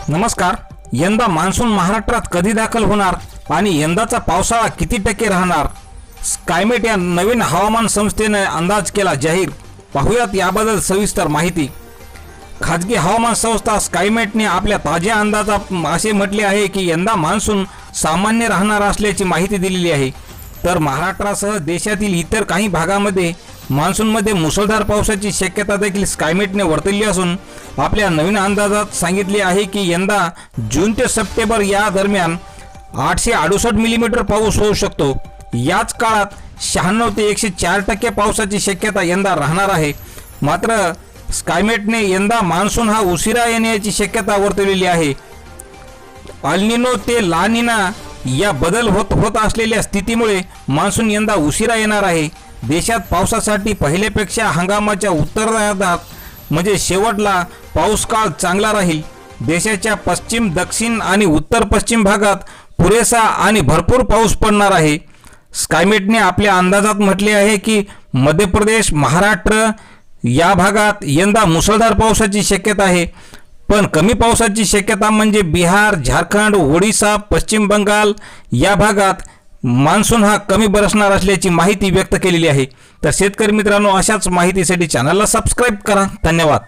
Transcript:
नमस्कार। यंदा मान्सून महाराष्ट्रात कधी दाखल होणार आणि यंदाचा पावसाळा किती टक्के राहणार, स्कायमेट या नवीन हवामान संस्थेने अंदाज केला जाहीर। पाहुयात याबद्दल सविस्तर माहिती। खाजगी हवामान संस्था स्कायमेटने आपल्या ताज्या अंदाजात असे म्हटले आहे की यंदा मान्सून सामान्य राहणार असल्याची माहिती दिलेली आहे। तर महाराष्ट्रासह देशातील इतर काही भागामध्ये मान्सूनमध्ये मुसळधार पावसाची शक्यता देखील स्कायमेटने वर्तवली असून आपल्या नवीन अंदाजात सांगितले आहे की यंदा जून ते सप्टेंबर या दरम्यान 868 मिलीमीटर पाऊस होऊ शकतो। याच काळात 96 ते 104% पावसाची शक्यता यंदा राहणार आहे। मात्र स्कायमेटने यंदा मान्सून हा उशिरा येण्याची शक्यता वर्तवलेली आहे। अल्निनो ते ला निना या बदल होत असलेल्या स्थितीमुळे मान्सून यंदा उशिरा येणार आहे। देशात पावसासाठी पहिल्यापेक्षा हंगामाच्या उत्तरार्धात म्हणजे शेवटला पाऊस काळ चांगला राहील। देशाच्या पश्चिम, दक्षिण आणि उत्तर पश्चिम भागात पुरेसा आणि भरपूर पाऊस पडणार आहे। स्कायमेटने आपल्या अंदाजात म्हटले आहे की मध्य प्रदेश, महाराष्ट्र या भागात यंदा मुसळधार पावसाची शक्यता आहे, पण कमी पावसाची शक्यता म्हणजे बिहार, झारखंड, ओडिशा, पश्चिम बंगाल या भागात मान्सून हा कमी बरसणार असल्याची माहिती व्यक्त केलेली आहे। तर शेतकरी मित्रांनो, अशाच माहितीसाठी चॅनलला सबस्क्राईब करा। धन्यवाद।